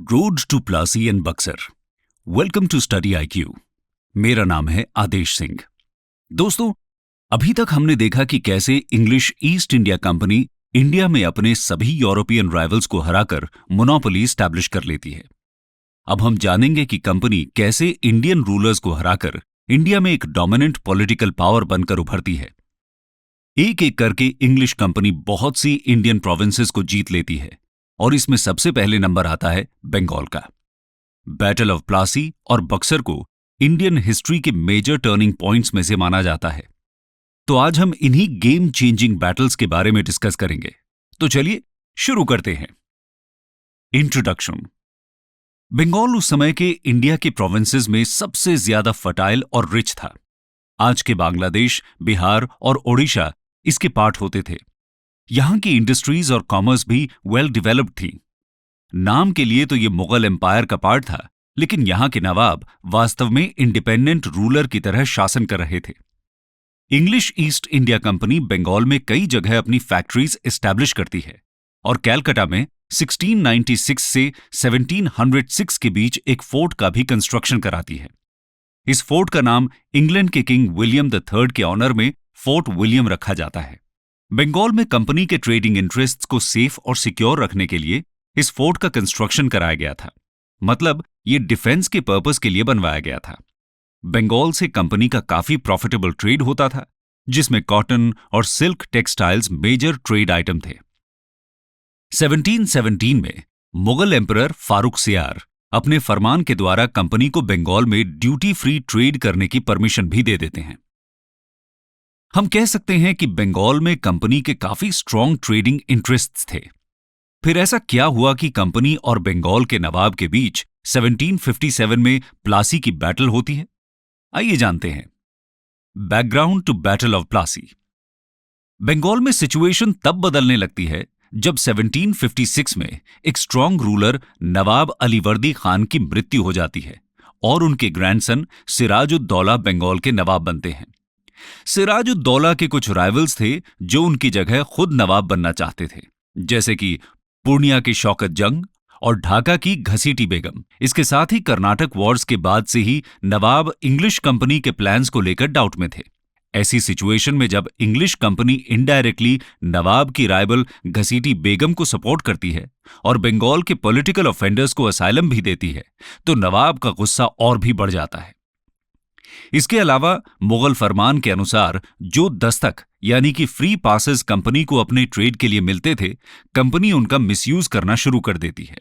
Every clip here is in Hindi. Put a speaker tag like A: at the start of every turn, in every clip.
A: Road to Plassey and Buxar. Welcome to study IQ। मेरा नाम है आदेश सिंह। दोस्तों, अभी तक हमने देखा कि कैसे English East India company India में अपने सभी यूरोपियन राइवल्स को हराकर मोनोपोली स्टैब्लिश कर लेती है। अब हम जानेंगे कि कंपनी कैसे इंडियन रूलर्स को हराकर इंडिया में एक डोमिनेंट पॉलिटिकल पावर बनकर उभरती है। एक एक करके इंग्लिश कंपनी बहुत सी इंडियन प्रोविंसेस को जीत लेती है और इसमें सबसे पहले नंबर आता है बंगाल का। बैटल ऑफ प्लासी और बक्सर को इंडियन हिस्ट्री के मेजर टर्निंग पॉइंट्स में से माना जाता है। तो आज हम इन्हीं गेम चेंजिंग बैटल्स के बारे में डिस्कस करेंगे। तो चलिए शुरू करते हैं। इंट्रोडक्शन। बंगाल उस समय के इंडिया के प्रोविंसेस में सबसे ज्यादा फर्टाइल और रिच था। आज के बांग्लादेश, बिहार और ओडिशा इसके पार्ट होते थे। यहां की इंडस्ट्रीज और कॉमर्स भी वेल डेवलप्ड थी। नाम के लिए तो ये मुगल एम्पायर का पार्ट था, लेकिन यहां के नवाब वास्तव में इंडिपेंडेंट रूलर की तरह शासन कर रहे थे। English East India Company Bengal में कई जगह अपनी फैक्ट्रीज एस्टैब्लिश करती है और कैलकाटा में 1696 से 1706 के बीच एक फोर्ट का भी कंस्ट्रक्शन कराती है। इस फोर्ट का नाम इंग्लैंड के किंग विलियम III के ऑनर में फोर्ट विलियम रखा जाता है। बंगाल में कंपनी के ट्रेडिंग इंटरेस्ट्स को सेफ और सिक्योर रखने के लिए इस फोर्ट का कंस्ट्रक्शन कराया गया था। मतलब ये डिफेंस के पर्पस के लिए बनवाया गया था। बंगाल से कंपनी का काफी प्रॉफिटेबल ट्रेड होता था, जिसमें कॉटन और silk textiles major trade item थे। 1717 में मुगल एम्परर फारूक सियार अपने फरमान के द्वारा कंपनी को बंगाल में ड्यूटी फ्री ट्रेड करने की परमिशन भी दे देते हैं। हम कह सकते हैं कि बंगाल में कंपनी के काफी स्ट्रॉन्ग ट्रेडिंग इंटरेस्ट्स थे। फिर ऐसा क्या हुआ कि कंपनी और बंगाल के नवाब के बीच 1757 में प्लासी की बैटल होती है? आइए जानते हैं। Background to battle of Plassey. Bengal में सिचुएशन तब बदलने लगती है जब 1756 में एक स्ट्रॉन्ग रूलर नवाब अलीवर्दी खान की मृत्यु हो जाती है और उनके ग्रैंडसन सिराजुद्दौला बंगाल के नवाब बनते हैं। सिराजुद्दौला के कुछ राइवल्स थे जो उनकी जगह खुद नवाब बनना चाहते थे, जैसे कि पूर्णिया की शौकत जंग और ढाका की घसीटी बेगम। इसके साथ ही कर्नाटक वॉर्स के बाद से ही नवाब इंग्लिश कंपनी के प्लान्स को लेकर डाउट में थे। ऐसी सिचुएशन में जब इंग्लिश कंपनी इनडायरेक्टली नवाब की राइवल घसीटी बेगम को सपोर्ट करती है और बंगाल के पॉलिटिकल ऑफेंडर्स को असाइलम भी देती है, तो नवाब का गुस्सा और भी बढ़ जाता है। इसके अलावा मुगल फरमान के अनुसार जो दस्तक यानी कि फ्री पासेस कंपनी को अपने ट्रेड के लिए मिलते थे, कंपनी उनका मिसयूज करना शुरू कर देती है।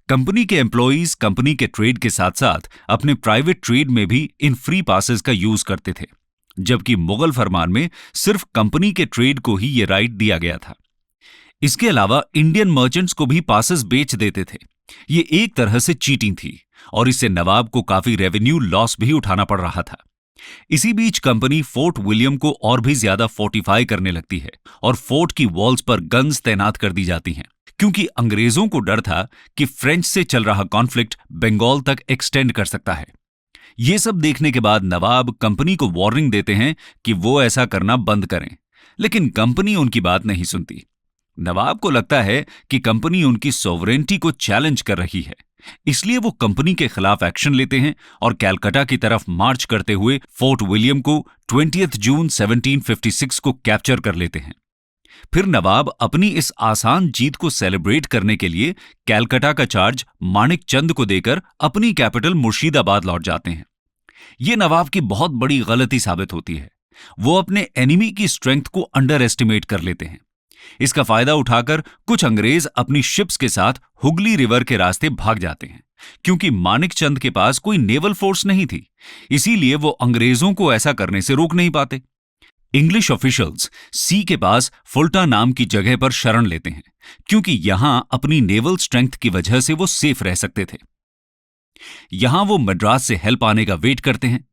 A: कंपनी के एम्प्लॉइज कंपनी के ट्रेड के साथ साथ अपने प्राइवेट ट्रेड में भी इन फ्री पासेस का यूज करते थे, जबकि मुगल फरमान में सिर्फ कंपनी के ट्रेड को ही ये राइट दिया गया था। इसके अलावा इंडियन मर्चेंट्स को भी पासेस बेच देते थे। ये एक तरह से चीटिंग थी और इससे नवाब को काफी रेवेन्यू लॉस भी उठाना पड़ रहा था। इसी बीच कंपनी फोर्ट विलियम को और भी ज्यादा फोर्टिफाई करने लगती है और फोर्ट की वॉल्स पर गन्स तैनात कर दी जाती हैं, क्योंकि अंग्रेजों को डर था कि फ्रेंच से चल रहा कॉन्फ्लिक्ट बंगाल तक एक्सटेंड कर सकता है। ये सब देखने के बाद नवाब कंपनी को वार्निंग देते हैं कि वो ऐसा करना बंद करें, लेकिन कंपनी उनकी बात नहीं सुनती। नवाब को लगता है कि कंपनी उनकी सॉवरेनिटी को चैलेंज कर रही है, इसलिए वो कंपनी के खिलाफ एक्शन लेते हैं और कैलकाटा की तरफ मार्च करते हुए फोर्ट विलियम को 20 जून 1756 को कैप्चर कर लेते हैं। फिर नवाब अपनी इस आसान जीत को सेलिब्रेट करने के लिए कैलकाटा का चार्ज माणिक चंद को देकर अपनी कैपिटल मुर्शिदाबाद लौट जाते हैं। ये नवाब की बहुत बड़ी गलती साबित होती है। वो अपने एनिमी की स्ट्रेंथ को अंडर एस्टिमेट कर लेते हैं। इसका फायदा उठाकर कुछ अंग्रेज अपनी शिप्स के साथ हुगली रिवर के रास्ते भाग जाते हैं, क्योंकि माणिक चंद के पास कोई नेवल फोर्स नहीं थी, इसीलिए वो अंग्रेजों को ऐसा करने से रोक नहीं पाते। इंग्लिश ऑफिशियल्स सी के पास फुल्टा नाम की जगह पर शरण लेते हैं, क्योंकि यहां अपनी नेवल स्ट्रेंथ की वजह से वो सेफ रह सकते थे। यहां वो मद्रास से हेल्प आने का वेट करते हैं।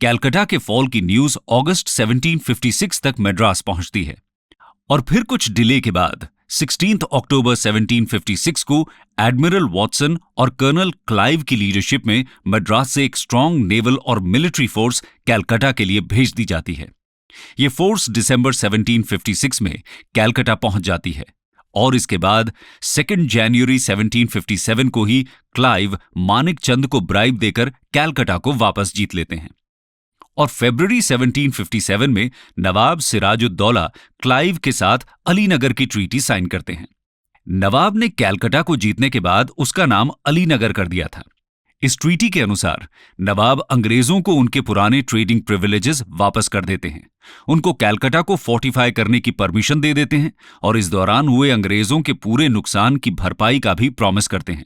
A: कैलकाटा के फॉल की न्यूज अगस्त 1756 तक मद्रास पहुंचती है और फिर कुछ डिले के बाद 16 अक्टूबर 1756 को एडमिरल वॉटसन और कर्नल क्लाइव की लीडरशिप में मद्रास से एक स्ट्रॉन्ग नेवल और मिलिट्री फोर्स कैलकाटा के लिए भेज दी जाती है। ये फोर्स दिसंबर 1756 में कैलकाटा पहुंच जाती है और इसके बाद 2 जनवरी 1757 को ही क्लाइव मानिक चंद को ब्राइब देकर कैलकटा को वापस जीत लेते हैं और फरवरी 1757 में नवाब सिराजुद्दौला क्लाइव के साथ अलीनगर की ट्रीटी साइन करते हैं। नवाब ने कैलकटा को जीतने के बाद उसका नाम अलीनगर कर दिया था। इस ट्रीटी के अनुसार नवाब अंग्रेजों को उनके पुराने ट्रेडिंग प्रिविलेजेस वापस कर देते हैं, उनको कैलकटा को फोर्टिफाई करने की परमिशन दे देते हैं और इस दौरान हुए अंग्रेजों के पूरे नुकसान की भरपाई का भी प्रॉमिस करते हैं।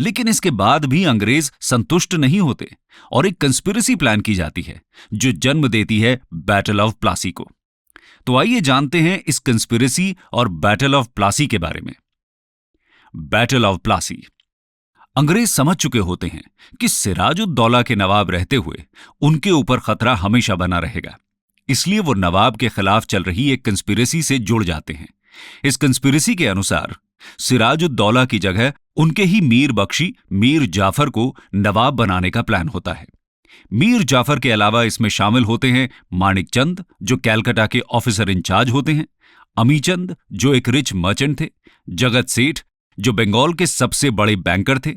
A: लेकिन इसके बाद भी अंग्रेज संतुष्ट नहीं होते और एक कंस्पिरेसी प्लान की जाती है जो जन्म देती है बैटल ऑफ प्लासी को। तो आइए जानते हैं इस कंस्पिरेसी और बैटल ऑफ प्लासी के बारे में। Battle of Plassey. अंग्रेज समझ चुके होते हैं कि सिराजुद्दौला के नवाब रहते हुए उनके ऊपर खतरा हमेशा बना रहेगा, इसलिए वो नवाब के खिलाफ चल रही एक कंस्पिरेसी से जुड़ जाते हैं। इस कंस्पिरेसी के अनुसार सिराजुद्दौला की जगह उनके ही मीर बख्शी मीर जाफर को नवाब बनाने का प्लान होता है। मीर जाफर के अलावा इसमें शामिल होते हैं मानिक चंद, जो कैलकटा के ऑफिसर इंचार्ज होते हैं, अमीचंद, जो एक रिच मर्चेंट थे, जगत सेठ, जो बंगाल के सबसे बड़े बैंकर थे,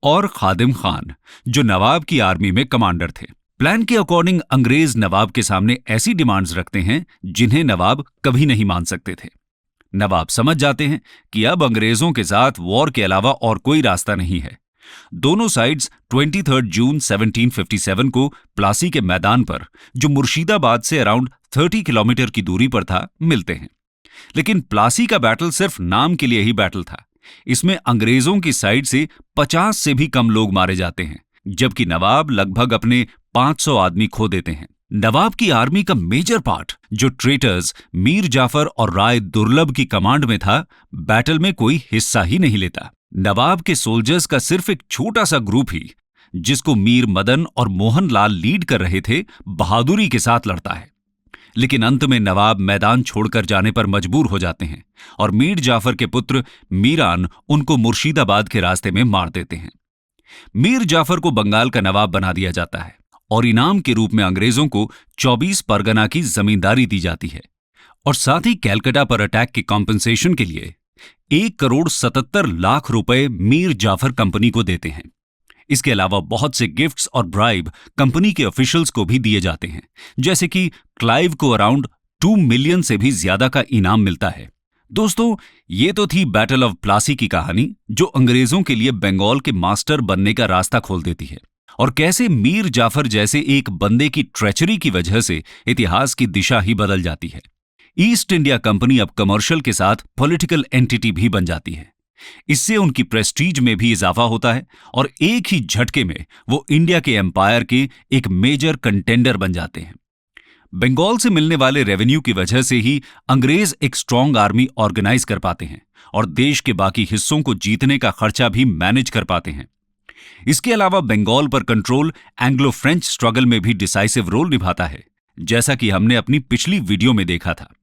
A: और खादिम खान, जो नवाब की आर्मी में कमांडर थे। प्लान के अकॉर्डिंग अंग्रेज नवाब के सामने ऐसी डिमांड्स रखते हैं जिन्हें नवाब कभी नहीं मान सकते थे। नवाब समझ जाते हैं कि अब अंग्रेजों के साथ वॉर के अलावा और कोई रास्ता नहीं है। दोनों साइड्स 23 जून 1757 को प्लासी के मैदान पर, जो मुर्शिदाबाद से अराउंड 30 किलोमीटर की दूरी पर था, मिलते हैं। लेकिन प्लासी का बैटल सिर्फ नाम के लिए ही बैटल था। इसमें अंग्रेजों की साइड से 50 से भी कम लोग मारे जाते हैं, जबकि नवाब लगभग अपने 500 आदमी खो देते हैं। नवाब की आर्मी का मेजर पार्ट, जो ट्रेटर्स मीर जाफर और राय दुर्लभ की कमांड में था, बैटल में कोई हिस्सा ही नहीं लेता। नवाब के सोल्जर्स का सिर्फ एक छोटा सा ग्रुप ही, जिसको मीर मदन और मोहन लाल लीड कर रहे थे, बहादुरी के साथ लड़ता है। लेकिन अंत में नवाब मैदान छोड़कर जाने पर मजबूर हो जाते हैं और मीर जाफर के पुत्र मीरान उनको मुर्शिदाबाद के रास्ते में मार देते हैं। मीर जाफर को बंगाल का नवाब बना दिया जाता है और इनाम के रूप में अंग्रेजों को 24 परगना की जमींदारी दी जाती है और साथ ही कैलकटा पर अटैक की कॉम्पेंसेशन के लिए 1,77,00,000 रुपए मीर जाफर कंपनी को देते हैं। इसके अलावा बहुत से गिफ्ट्स और ब्राइब कंपनी के ऑफिशियल्स को भी दिए जाते हैं, जैसे कि क्लाइव को अराउंड 2 मिलियन से भी ज्यादा का इनाम मिलता है। दोस्तों, ये तो थी बैटल ऑफ प्लासी की कहानी, जो अंग्रेजों के लिए बंगाल के मास्टर बनने का रास्ता खोल देती है और कैसे मीर जाफर जैसे एक बंदे की ट्रेचरी की वजह से इतिहास की दिशा ही बदल जाती है। ईस्ट इंडिया कंपनी अब कमर्शियल के साथ पॉलिटिकल एंटिटी भी बन जाती है। इससे उनकी प्रेस्टीज में भी इजाफा होता है और एक ही झटके में वो इंडिया के एम्पायर के एक मेजर कंटेंडर बन जाते हैं। बंगाल से मिलने वाले रेवेन्यू की वजह से ही अंग्रेज एक स्ट्रांग आर्मी ऑर्गेनाइज कर पाते हैं और देश के बाकी हिस्सों को जीतने का खर्चा भी मैनेज कर पाते हैं। इसके अलावा बंगाल पर कंट्रोल एंग्लो फ्रेंच स्ट्रगल में भी डिसाइसिव रोल निभाता है, जैसा कि हमने अपनी पिछली वीडियो में देखा था।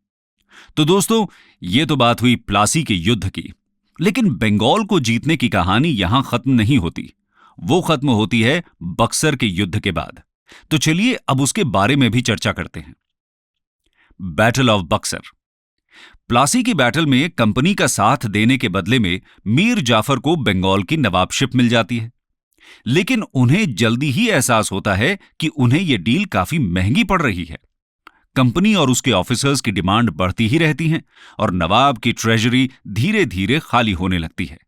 A: तो दोस्तों, ये तो बात हुई प्लासी के युद्ध की, लेकिन बंगाल को जीतने की कहानी यहां खत्म नहीं होती। वो खत्म होती है बक्सर के युद्ध के बाद। तो चलिए अब उसके बारे में भी चर्चा करते हैं। Battle of Buxar. प्लासी की बैटल में कंपनी का साथ देने के बदले में मीर जाफर को बंगाल की नवाबशिप मिल जाती है, लेकिन उन्हें जल्दी ही एहसास होता है कि उन्हें यह डील काफी महंगी पड़ रही है। कंपनी और उसके ऑफिसर्स की डिमांड बढ़ती ही रहती हैं और नवाब की ट्रेजरी धीरे धीरे खाली होने लगती है।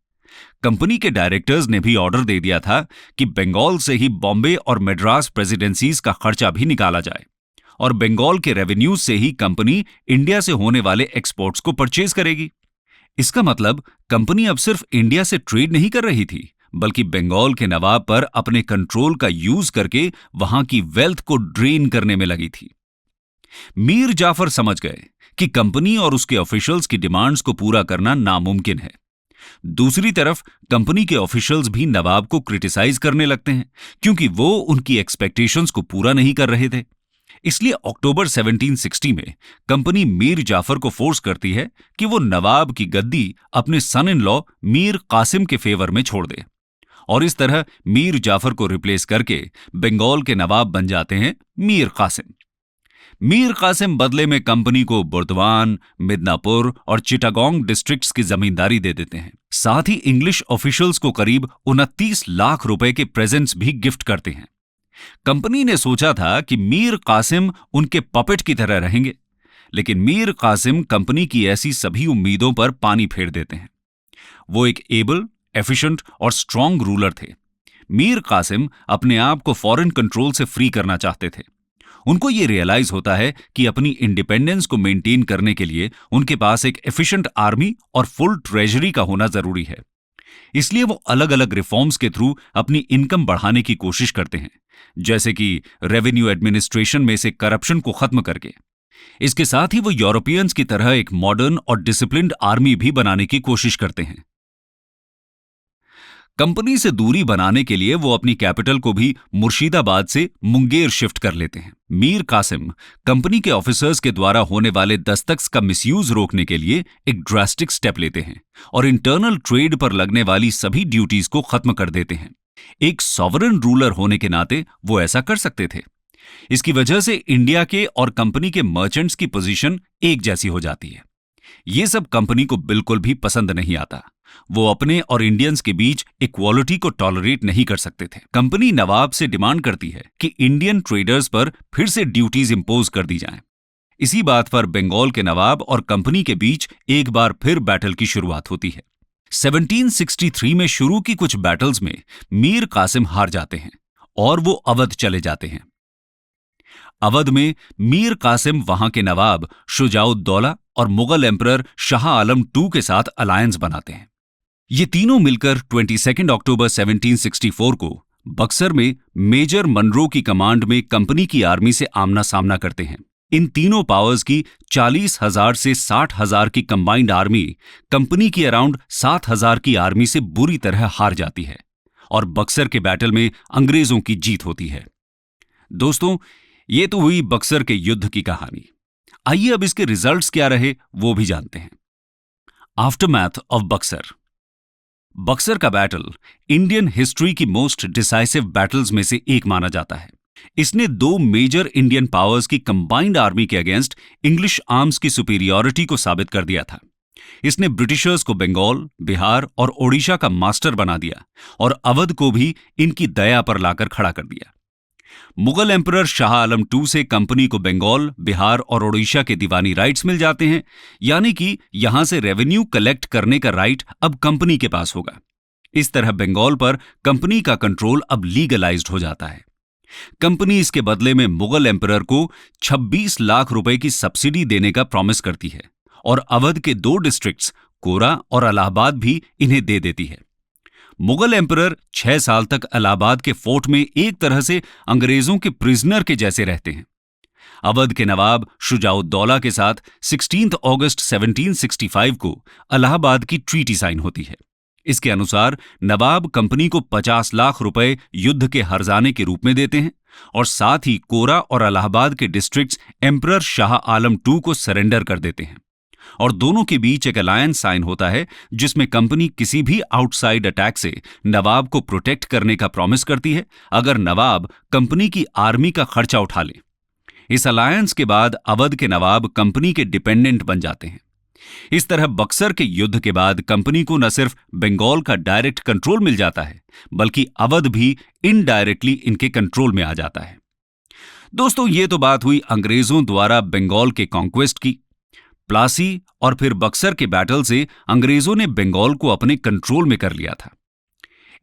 A: कंपनी के डायरेक्टर्स ने भी ऑर्डर दे दिया था कि बंगाल से ही बॉम्बे और मद्रास प्रेसिडेंसीज का खर्चा भी निकाला जाए और बंगाल के रेवेन्यूज से ही कंपनी इंडिया से होने वाले एक्सपोर्ट्स को परचेज करेगी। इसका मतलब कंपनी अब सिर्फ इंडिया से ट्रेड नहीं कर रही थी, बल्कि बंगाल के नवाब पर अपने कंट्रोल का यूज करके वहां की वेल्थ को ड्रेन करने में लगी थी। मीर जाफर समझ गए कि कंपनी और उसके ऑफिशियल्स की डिमांड्स को पूरा करना नामुमकिन है। दूसरी तरफ कंपनी के ऑफिशियल्स भी नवाब को क्रिटिसाइज करने लगते हैं, क्योंकि वो उनकी एक्सपेक्टेशंस को पूरा नहीं कर रहे थे। इसलिए अक्टूबर 1760 में कंपनी मीर जाफर को फोर्स करती है कि वो नवाब की गद्दी अपने सन इन लॉ मीर कासिम के फेवर में छोड़ दे और इस तरह मीर जाफर को रिप्लेस करके बंगाल के नवाब बन जाते हैं मीर कासिम। मीर कासिम बदले में कंपनी को बुर्दवान, मिदनापुर और चिटागोंग डिस्ट्रिक्ट्स की जमींदारी दे देते हैं। साथ ही इंग्लिश ऑफिशियल्स को करीब 29 लाख रुपए के प्रेजेंट्स भी गिफ्ट करते हैं। कंपनी ने सोचा था कि मीर कासिम उनके पपेट की तरह रहेंगे, लेकिन मीर कासिम कंपनी की ऐसी सभी उम्मीदों पर पानी फेर देते हैं। वो एक एबल, एफिशिएंट और स्ट्रांग रूलर थे। मीर कासिम अपने आप को फॉरेन कंट्रोल से फ्री करना चाहते थे। उनको ये रियलाइज होता है कि अपनी इंडिपेंडेंस को मेंटेन करने के लिए उनके पास एक एफिशिएंट आर्मी और फुल ट्रेजरी का होना जरूरी है। इसलिए वो अलग अलग रिफॉर्म्स के थ्रू अपनी इनकम बढ़ाने की कोशिश करते हैं, जैसे कि रेवेन्यू एडमिनिस्ट्रेशन में से करप्शन को खत्म करके। इसके साथ ही वो यूरोपियंस की तरह एक मॉडर्न और डिसिप्लिन्ड आर्मी भी बनाने की कोशिश करते हैं। कंपनी से दूरी बनाने के लिए वो अपनी कैपिटल को भी मुर्शिदाबाद से मुंगेर शिफ्ट कर लेते हैं। मीर कासिम कंपनी के ऑफिसर्स के द्वारा होने वाले दस्तख्त का मिसयूज रोकने के लिए एक ड्रास्टिक स्टेप लेते हैं और इंटरनल ट्रेड पर लगने वाली सभी ड्यूटीज को खत्म कर देते हैं। एक सॉवरेन रूलर होने के नाते वो ऐसा कर सकते थे। इसकी वजह से इंडिया के और कंपनी के मर्चेंट्स की पोजीशन एक जैसी हो जाती है। ये सब कंपनी को बिल्कुल भी पसंद नहीं आता। वो अपने और इंडियंस के बीच इक्वालिटी को टॉलरेट नहीं कर सकते थे। कंपनी नवाब से डिमांड करती है कि इंडियन ट्रेडर्स पर फिर से ड्यूटीज इंपोज कर दी जाएं। इसी बात पर बंगाल के नवाब और कंपनी के बीच एक बार फिर बैटल की शुरुआत होती है। 1763 में शुरू की कुछ बैटल्स में मीर कासिम हार जाते हैं और वो अवध चले जाते हैं। अवध में मीर कासिम वहां के नवाब शुजाउद्दौला और मुगल एम्परर शाह आलम II के साथ अलायंस बनाते हैं। ये तीनों मिलकर 22 अक्टूबर 1764 को बक्सर में मेजर मनरो की कमांड में कंपनी की आर्मी से आमना सामना करते हैं। इन तीनों पावर्स की 40,000 से 60,000 की कंबाइंड आर्मी कंपनी की अराउंड 7,000 की आर्मी से बुरी तरह हार जाती है और बक्सर के बैटल में अंग्रेजों की जीत होती है। दोस्तों, ये तो हुई बक्सर के युद्ध की कहानी। आइए अब इसके रिजल्ट्स क्या रहे वो भी जानते हैं। Aftermath of Buxar. बक्सर का बैटल इंडियन हिस्ट्री की मोस्ट डिसाइसिव बैटल्स में से एक माना जाता है। इसने दो मेजर इंडियन पावर्स की कंबाइंड आर्मी के अगेंस्ट इंग्लिश आर्म्स की सुपीरियरिटी को साबित कर दिया था। इसने ब्रिटिशर्स को बंगाल, बिहार और ओडिशा का मास्टर बना दिया और अवध को भी इनकी दया पर लाकर खड़ा कर दिया। मुगल एम्परर शाह आलम II से कंपनी को बंगाल, बिहार और ओडिशा के दीवानी राइट्स मिल जाते हैं, यानी कि यहां से रेवेन्यू कलेक्ट करने का राइट अब कंपनी के पास होगा। इस तरह बंगाल पर कंपनी का कंट्रोल अब लीगलाइज्ड हो जाता है। कंपनी इसके बदले में मुगल एम्परर को 26 लाख रुपए की सब्सिडी देने का प्रॉमिस करती है और अवध के 2 डिस्ट्रिक्ट्स कोरा और इलाहाबाद भी इन्हें दे देती है। मुगल एम्परर 6 साल तक इलाहाबाद के फोर्ट में एक तरह से अंग्रेजों के प्रिजनर के जैसे रहते हैं। अवध के नवाब शुजाउद्दौला के साथ 16 अगस्त 1765 को इलाहाबाद की ट्रीटी साइन होती है। इसके अनुसार नवाब कंपनी को 50 लाख रुपए युद्ध के हर्जाने के रूप में देते हैं और साथ ही कोरा और इलाहाबाद के districts emperor Shah Alam II को सरेंडर कर देते हैं और दोनों के बीच एक अलायंस साइन होता है जिसमें कंपनी किसी भी आउटसाइड अटैक से नवाब को प्रोटेक्ट करने का प्रॉमिस करती है अगर नवाब कंपनी की आर्मी का खर्चा उठा ले। इस अलायंस के बाद अवध के नवाब कंपनी के डिपेंडेंट बन जाते हैं। इस तरह बक्सर के युद्ध के बाद कंपनी को न सिर्फ बंगाल का डायरेक्ट कंट्रोल मिल जाता है बल्कि अवध भी इनडायरेक्टली इनके कंट्रोल में आ जाता है। दोस्तों, ये तो बात हुई अंग्रेजों द्वारा बंगाल के कॉन्क्वेस्ट की। प्लासी और फिर बक्सर के बैटल से अंग्रेजों ने बंगाल को अपने कंट्रोल में कर लिया था।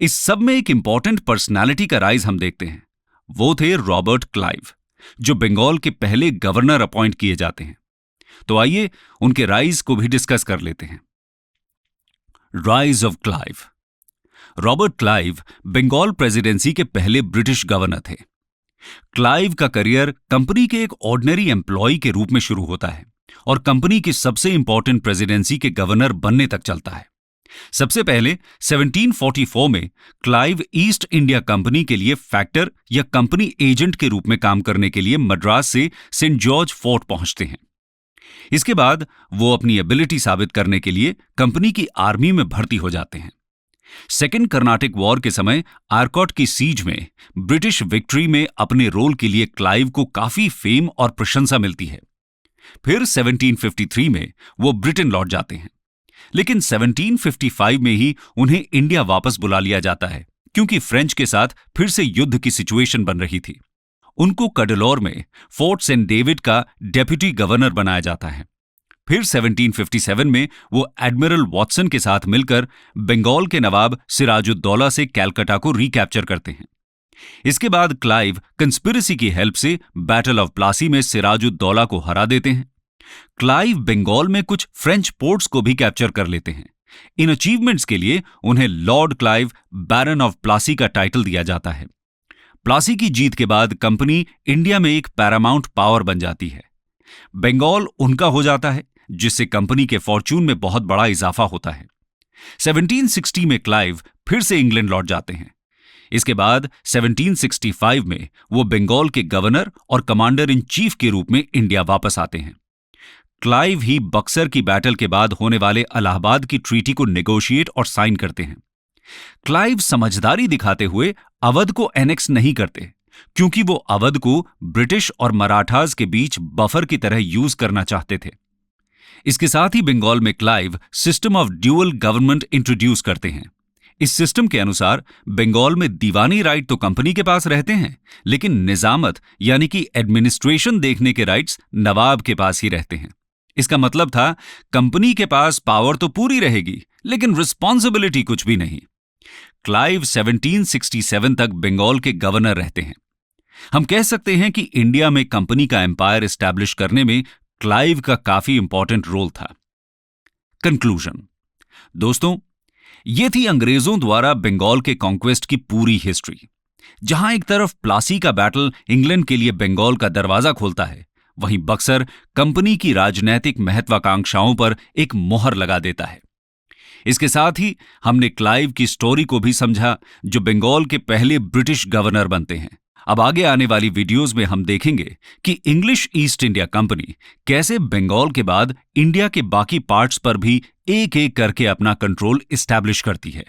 A: इस सब में एक इंपॉर्टेंट पर्सनालिटी का राइज हम देखते हैं। वो थे रॉबर्ट क्लाइव, जो बंगाल के पहले गवर्नर अपॉइंट किए जाते हैं। तो आइए उनके राइज को भी डिस्कस कर लेते हैं। Rise of Clive. Robert Clive Bengal presidency के पहले ब्रिटिश गवर्नर थे। क्लाइव का करियर कंपनी के एक ऑर्डिनरी एम्प्लॉय के रूप में शुरू होता है और कंपनी की सबसे इंपॉर्टेंट प्रेसिडेंसी के गवर्नर बनने तक चलता है। सबसे पहले 1744 में क्लाइव ईस्ट इंडिया कंपनी के लिए फैक्टर या कंपनी एजेंट के रूप में काम करने के लिए मद्रास से सेंट जॉर्ज फोर्ट पहुंचते हैं। इसके बाद वो अपनी एबिलिटी साबित करने के लिए कंपनी की आर्मी में भर्ती हो जाते हैं। सेकेंड कर्नाटिक वॉर के समय आर्कॉट की सीज में ब्रिटिश विक्ट्री में अपने रोल के लिए क्लाइव को काफी फेम और प्रशंसा मिलती है। फिर 1753 में वो ब्रिटेन लौट जाते हैं, लेकिन 1755 में ही उन्हें इंडिया वापस बुला लिया जाता है, क्योंकि फ्रेंच के साथ फिर से युद्ध की सिचुएशन बन रही थी। उनको कडेलौर में फोर्ट सेंट डेविड का डेप्यूटी गवर्नर बनाया जाता है। फिर 1757 में वो एडमिरल वॉटसन के साथ मिलकर बंगाल के नवाब सिराजुद्दौला से कैलकाटा को रिकैप्चर करते हैं। इसके बाद क्लाइव कंस्पिरेसी की हेल्प से बैटल ऑफ प्लासी में सिराजुद्दौला को हरा देते हैं। क्लाइव बंगाल में कुछ फ्रेंच पोर्ट्स को भी कैप्चर कर लेते हैं। इन अचीवमेंट्स के लिए उन्हें Lord Clive baron of Plassey का टाइटल दिया जाता है। प्लासी की जीत के बाद कंपनी इंडिया में एक पैरामाउंट पावर बन जाती है। बंगाल उनका हो जाता है, जिससे कंपनी के फॉर्चून में बहुत बड़ा इजाफा होता है। 1760 में क्लाइव फिर से इंग्लैंड लौट जाते हैं। इसके बाद 1765 में वो बंगाल के गवर्नर और कमांडर इन चीफ के रूप में इंडिया वापस आते हैं। क्लाइव ही बक्सर की बैटल के बाद होने वाले इलाहाबाद की ट्रीटी को नेगोशिएट और साइन करते हैं। क्लाइव समझदारी दिखाते हुए अवध को एनेक्स नहीं करते, क्योंकि वो अवध को ब्रिटिश और मराठास के बीच बफर की तरह यूज करना चाहते थे। इसके साथ ही बंगाल में Clive system of dual government introduce करते हैं। इस सिस्टम के अनुसार बंगाल में दीवानी राइट तो कंपनी के पास रहते हैं, लेकिन निजामत यानी कि एडमिनिस्ट्रेशन देखने के राइट्स नवाब के पास ही रहते हैं। इसका मतलब था कंपनी के पास पावर तो पूरी रहेगी, लेकिन रिस्पॉन्सिबिलिटी कुछ भी नहीं। क्लाइव 1767 तक बंगाल के गवर्नर रहते हैं। हम कह सकते हैं कि इंडिया में कंपनी का एम्पायर एस्टैब्लिश करने में क्लाइव का काफी इंपॉर्टेंट रोल था। कंक्लूजन। दोस्तों, यह थी अंग्रेजों द्वारा बंगाल के कॉन्क्वेस्ट की पूरी हिस्ट्री। जहां एक तरफ प्लासी का बैटल इंग्लैंड के लिए बंगाल का दरवाजा खोलता है, वहीं बक्सर कंपनी की राजनैतिक महत्वाकांक्षाओं पर एक मोहर लगा देता है। इसके साथ ही हमने क्लाइव की स्टोरी को भी समझा, जो बंगाल के पहले ब्रिटिश गवर्नर बनते हैं। अब आगे आने वाली वीडियोस में हम देखेंगे कि इंग्लिश ईस्ट इंडिया कंपनी कैसे बंगाल के बाद इंडिया के बाकी पार्ट्स पर भी एक एक करके अपना कंट्रोल एस्टैब्लिश करती है।